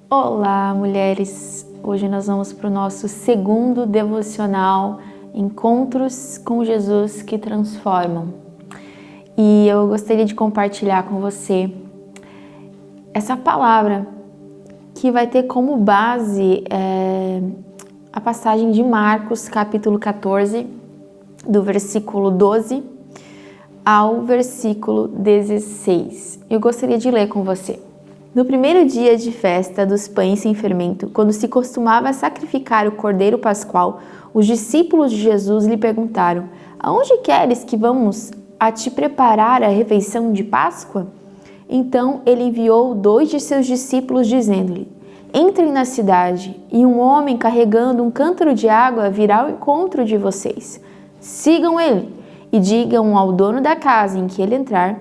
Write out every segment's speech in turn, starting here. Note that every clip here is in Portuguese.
Olá, mulheres! Hoje nós vamos para o nosso segundo devocional, Encontros com Jesus que Transformam. E eu gostaria de compartilhar com você essa palavra que vai ter como base a passagem de Marcos, capítulo 14, do versículo 12 ao versículo 16. Eu gostaria de ler com você. No primeiro dia de festa dos pães sem fermento, quando se costumava sacrificar o cordeiro pascual, os discípulos de Jesus lhe perguntaram: aonde queres que vamos a te preparar a refeição de Páscoa? Então ele enviou 2 de seus discípulos, dizendo-lhe: entrem na cidade, e um homem carregando um cântaro de água virá ao encontro de vocês. Sigam ele e digam ao dono da casa em que ele entrar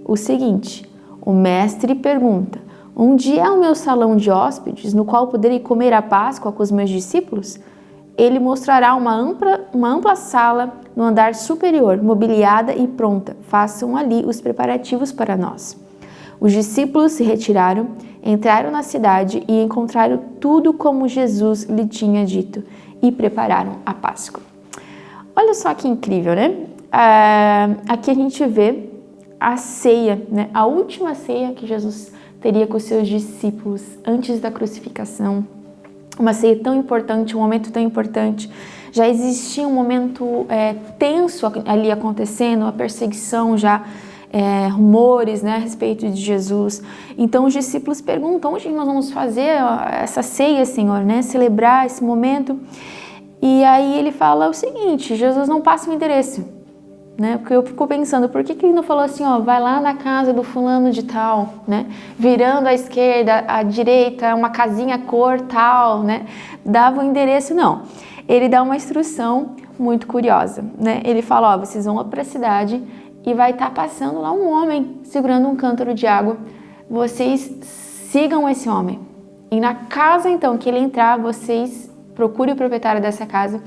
o seguinte: o mestre pergunta: onde é o meu salão de hóspedes, no qual poderei comer a Páscoa com os meus discípulos? Ele mostrará uma ampla sala no andar superior, mobiliada e pronta. Façam ali os preparativos para nós. Os discípulos se retiraram, entraram na cidade e encontraram tudo como Jesus lhe tinha dito e prepararam a Páscoa. Olha só que incrível, né? Aqui a gente vê a ceia, né? A última ceia que Jesus teria com os seus discípulos antes da crucificação. Uma ceia tão importante, um momento tão importante. Já existia um momento tenso ali acontecendo, a perseguição já, rumores, né, a respeito de Jesus. Então os discípulos perguntam: onde nós vamos fazer essa ceia, Senhor, né? Celebrar esse momento. E aí ele fala o seguinte: Jesus não passa o endereço. Né? Porque eu fico pensando, por que ele não falou assim, vai lá na casa do fulano de tal, né? Virando à esquerda, à direita, uma casinha cor tal, né? Dava o endereço, não. Ele dá uma instrução muito curiosa, né? Ele fala: vocês vão lá para a cidade e vai estar passando lá um homem segurando um cântaro de água. Vocês sigam esse homem. E na casa, então, que ele entrar, vocês procurem o proprietário dessa casa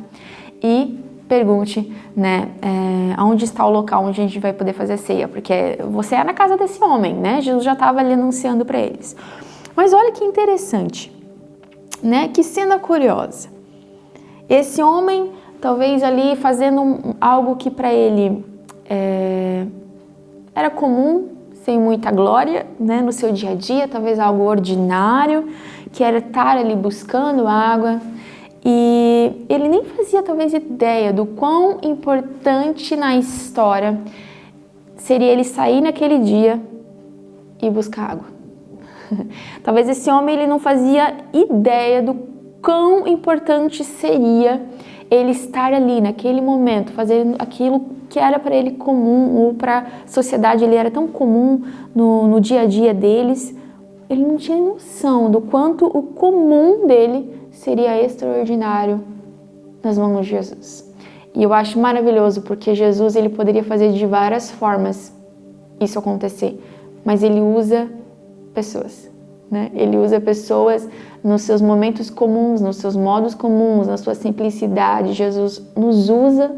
e pergunte, né, aonde está o local onde a gente vai poder fazer ceia, porque você é na casa desse homem, né? Jesus já estava ali anunciando para eles. Mas olha que interessante, né? Que cena curiosa. Esse homem, talvez ali fazendo algo que para ele era comum, sem muita glória, né? No seu dia a dia, talvez algo ordinário, que era estar ali buscando água. E ele nem fazia talvez ideia do quão importante na história seria ele sair naquele dia e buscar água. Talvez esse homem ele não fazia ideia do quão importante seria ele estar ali naquele momento, fazendo aquilo que era para ele comum, ou para a sociedade ele era tão comum no dia a dia deles. Ele não tinha noção do quanto o comum dele seria extraordinário nas mãos de Jesus. E eu acho maravilhoso, porque Jesus ele poderia fazer de várias formas isso acontecer, mas ele usa pessoas, né? Ele usa pessoas nos seus momentos comuns, nos seus modos comuns, na sua simplicidade. Jesus nos usa,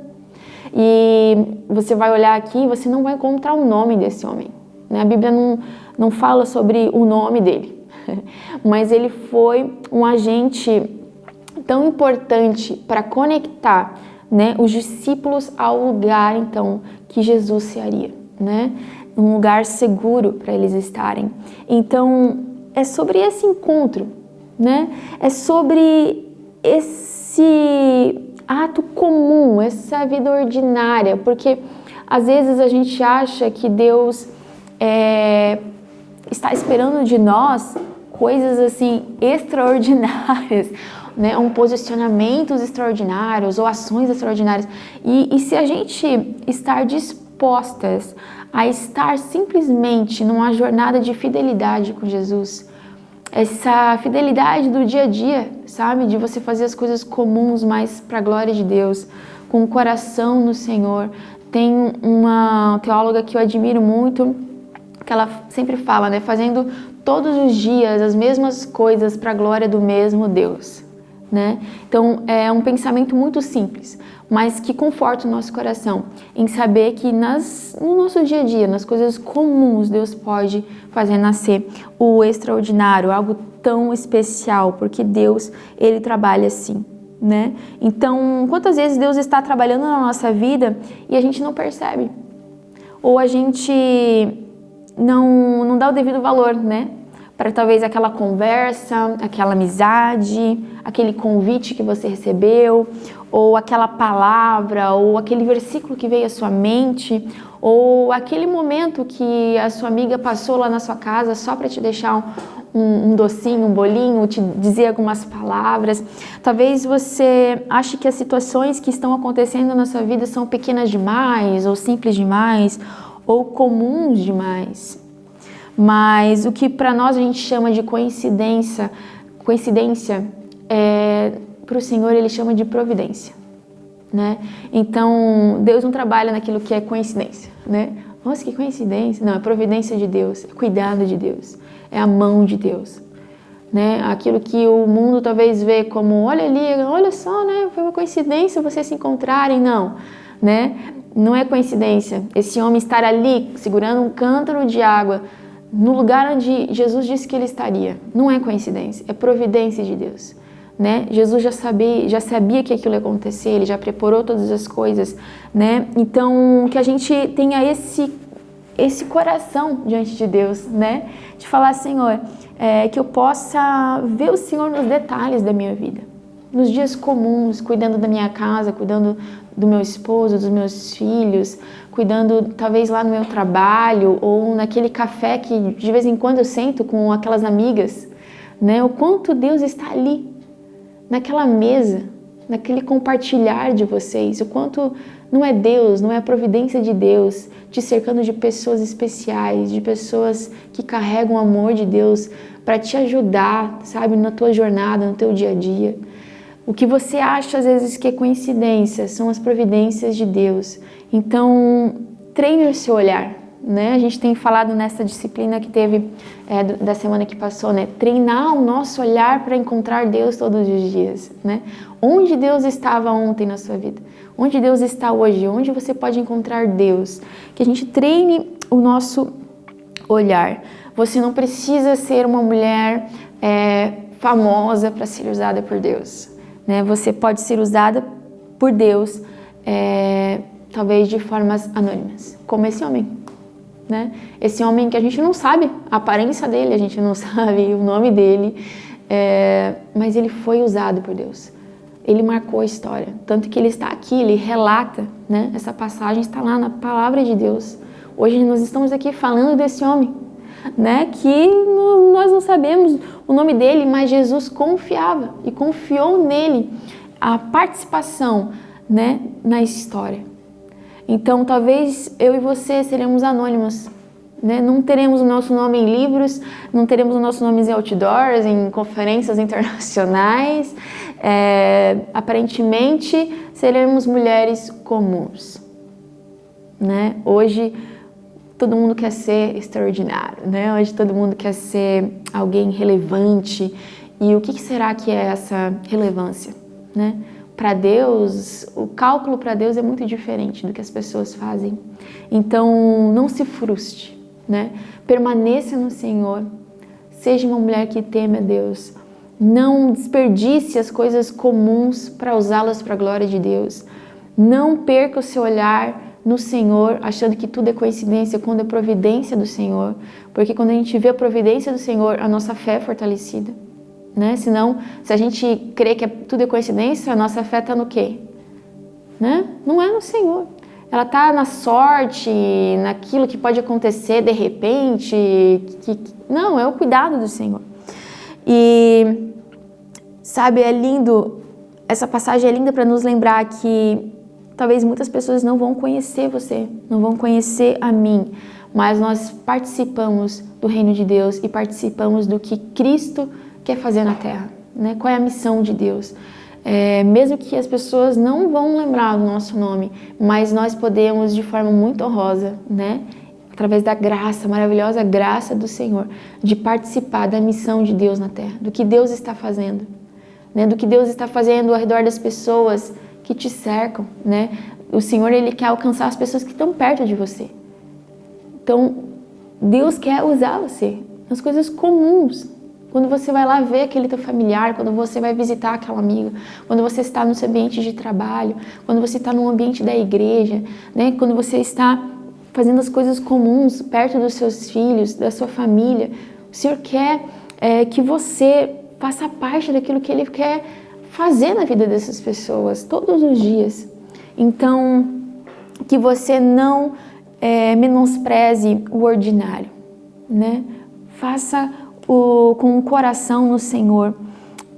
e você vai olhar aqui e você não vai encontrar o nome desse homem, né? A Bíblia não fala sobre o nome dele, mas ele foi um agente tão importante para conectar, né, os discípulos ao lugar, então, que Jesus se haria, né? Um lugar seguro para eles estarem. Então, é sobre esse encontro, né? É sobre esse ato comum, essa vida ordinária, porque às vezes a gente acha que Deus está esperando de nós coisas assim extraordinárias, né? Posicionamentos extraordinários ou ações extraordinárias. E se a gente estar dispostas a estar simplesmente numa jornada de fidelidade com Jesus, essa fidelidade do dia a dia, sabe? De você fazer as coisas comuns, mas para a glória de Deus, com o coração no Senhor. Tem uma teóloga que eu admiro muito, que ela sempre fala, né? Fazendo todos os dias as mesmas coisas para a glória do mesmo Deus, né? Então, é um pensamento muito simples, mas que conforta o nosso coração em saber que no nosso dia a dia, nas coisas comuns, Deus pode fazer nascer o extraordinário, algo tão especial, porque Deus, Ele trabalha assim, né? Então, quantas vezes Deus está trabalhando na nossa vida e a gente não percebe? Ou a gente não dá o devido valor, né? Para talvez aquela conversa, aquela amizade, aquele convite que você recebeu, ou aquela palavra, ou aquele versículo que veio à sua mente, ou aquele momento que a sua amiga passou lá na sua casa só para te deixar um docinho, um bolinho, te dizer algumas palavras. Talvez você ache que as situações que estão acontecendo na sua vida são pequenas demais, ou simples demais, ou comuns demais. Mas o que para nós a gente chama de coincidência, para o Senhor Ele chama de providência, né? Então, Deus não trabalha naquilo que é coincidência, né? Nossa, que coincidência! Não, é providência de Deus, é cuidado de Deus, é a mão de Deus, né? Aquilo que o mundo talvez vê como, olha ali, olha só, né? Foi uma coincidência vocês se encontrarem, não, né? Não é coincidência esse homem estar ali segurando um cântaro de água no lugar onde Jesus disse que ele estaria. Não é coincidência, é providência de Deus, né? Jesus já sabia que aquilo ia acontecer, ele já preparou todas as coisas, né? Então, que a gente tenha esse coração diante de Deus, né? De falar, Senhor, que eu possa ver o Senhor nos detalhes da minha vida, nos dias comuns, cuidando da minha casa, cuidando do meu esposo, dos meus filhos, cuidando talvez lá no meu trabalho ou naquele café que de vez em quando eu sento com aquelas amigas, né? O quanto Deus está ali, naquela mesa, naquele compartilhar de vocês, o quanto não é Deus, não é a providência de Deus te cercando de pessoas especiais, de pessoas que carregam o amor de Deus para te ajudar, sabe, na tua jornada, no teu dia a dia. O que você acha às vezes que é coincidência são as providências de Deus. Então, treine o seu olhar, né? A gente tem falado nessa disciplina que teve da semana que passou, né? Treinar o nosso olhar para encontrar Deus todos os dias, né? Onde Deus estava ontem na sua vida? Onde Deus está hoje? Onde você pode encontrar Deus? Que a gente treine o nosso olhar. Você não precisa ser uma mulher famosa para ser usada por Deus, né? Você pode ser usada por Deus, talvez de formas anônimas, como esse homem, né? Esse homem que a gente não sabe a aparência dele, a gente não sabe o nome dele, mas ele foi usado por Deus. Ele marcou a história, tanto que ele está aqui, ele relata, né? Essa passagem está lá na palavra de Deus. Hoje nós estamos aqui falando desse homem, né? Que nós não sabemos o nome dele, mas Jesus confiava e confiou nele a participação, né, na história. Então, talvez eu e você seremos anônimos, né? Não teremos o nosso nome em livros, não teremos o nosso nome em outdoors, em conferências internacionais. Aparentemente, seremos mulheres comuns, né? Hoje, todo mundo quer ser extraordinário, né? Hoje todo mundo quer ser alguém relevante. E o que será que é essa relevância, né? Para Deus, o cálculo para Deus é muito diferente do que as pessoas fazem. Então, não se frustre, né? Permaneça no Senhor. Seja uma mulher que teme a Deus. Não desperdice as coisas comuns para usá-las para a glória de Deus. Não perca o seu olhar no Senhor, achando que tudo é coincidência, quando é providência do Senhor. Porque quando a gente vê a providência do Senhor, a nossa fé é fortalecida, né? Senão, se a gente crê que tudo é coincidência, a nossa fé está no quê? Né? Não é no Senhor. Ela está na sorte, naquilo que pode acontecer de repente. Não, é o cuidado do Senhor. E, sabe, é lindo, essa passagem é linda para nos lembrar que talvez muitas pessoas não vão conhecer você, não vão conhecer a mim, mas nós participamos do reino de Deus e participamos do que Cristo quer fazer na terra, né? Qual é a missão de Deus? Mesmo que as pessoas não vão lembrar do nosso nome, mas nós podemos, de forma muito honrosa, né? Através da graça, maravilhosa graça do Senhor, de participar da missão de Deus na terra, do que Deus está fazendo, né? Do que Deus está fazendo ao redor das pessoas que te cercam, né? O Senhor, Ele quer alcançar as pessoas que estão perto de você. Então, Deus quer usar você nas coisas comuns. Quando você vai lá ver aquele teu familiar, quando você vai visitar aquela amiga, quando você está no seu ambiente de trabalho, quando você está no ambiente da igreja, né? Quando você está fazendo as coisas comuns perto dos seus filhos, da sua família, o Senhor quer que você faça parte daquilo que Ele quer fazer na vida dessas pessoas todos os dias. Então, que você não menospreze o ordinário, né? Faça com o coração no Senhor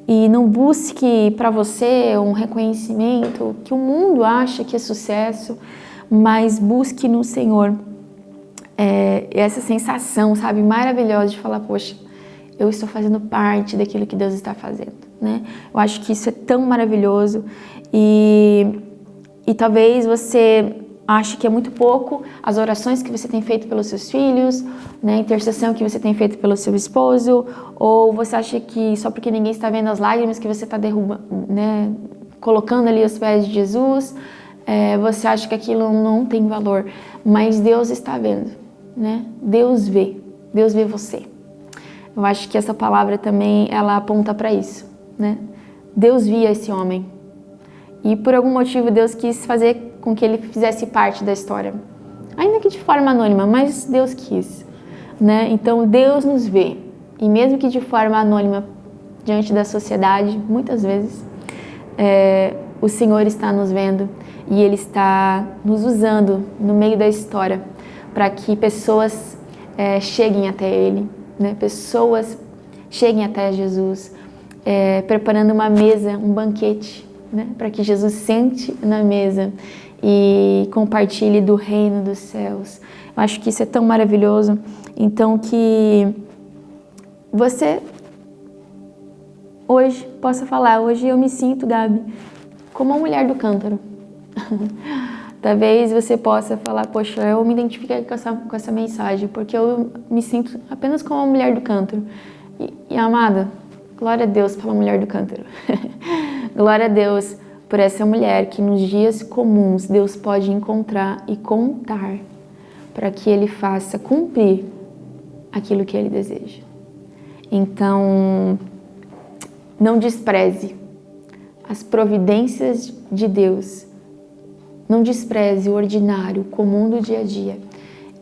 e não busque para você um reconhecimento que o mundo acha que é sucesso, mas busque no Senhor essa sensação, sabe, maravilhosa de falar, poxa, eu estou fazendo parte daquilo que Deus está fazendo, né? Eu acho que isso é tão maravilhoso e talvez você ache que é muito pouco as orações que você tem feito pelos seus filhos, né, a intercessão que você tem feito pelo seu esposo, ou você acha que só porque ninguém está vendo as lágrimas que você está né, colocando ali aos pés de Jesus, você acha que aquilo não tem valor, mas Deus está vendo, né? Deus vê você. Eu acho que essa palavra também, ela aponta para isso, né? Deus via esse homem e por algum motivo Deus quis fazer com que ele fizesse parte da história, ainda que de forma anônima, mas Deus quis, né? Então Deus nos vê, e mesmo que de forma anônima diante da sociedade, muitas vezes o Senhor está nos vendo e Ele está nos usando no meio da história para que pessoas cheguem até Ele, né? Pessoas cheguem até Jesus, preparando uma mesa, um banquete, né? Para que Jesus sente na mesa e compartilhe do reino dos céus. Eu acho que isso é tão maravilhoso. Então que você hoje possa falar, hoje eu me sinto, Gabi, como a mulher do cântaro. Talvez você possa falar, poxa, eu me identifiquei com essa mensagem, porque eu me sinto apenas como a mulher do cântaro. E amada, glória a Deus pela mulher do cântaro. Glória a Deus por essa mulher que nos dias comuns Deus pode encontrar e contar para que Ele faça cumprir aquilo que Ele deseja. Então, não despreze as providências de Deus, não despreze o ordinário, o comum do dia a dia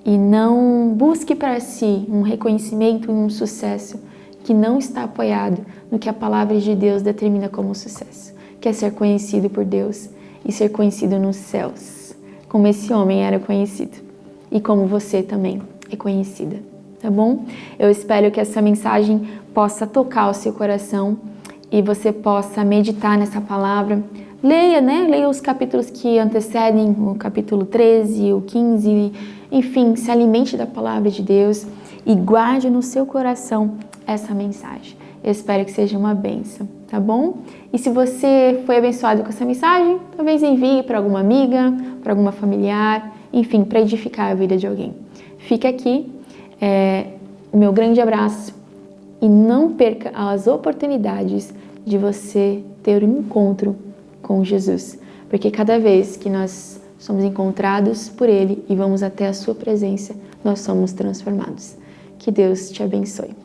e não busque para si um reconhecimento e um sucesso que não está apoiado no que a palavra de Deus determina como sucesso, que é ser conhecido por Deus e ser conhecido nos céus, como esse homem era conhecido e como você também é conhecida, tá bom? Eu espero que essa mensagem possa tocar o seu coração e você possa meditar nessa palavra. Leia, né? Leia os capítulos que antecedem, o capítulo 13, o 15, enfim, se alimente da palavra de Deus e guarde no seu coração essa mensagem. Eu espero que seja uma bênção, tá bom? E se você foi abençoado com essa mensagem, talvez envie para alguma amiga, para alguma familiar, enfim, para edificar a vida de alguém. Fica aqui o meu grande abraço e não perca as oportunidades de você ter um encontro com Jesus, porque cada vez que nós somos encontrados por Ele e vamos até a sua presença, nós somos transformados. Que Deus te abençoe.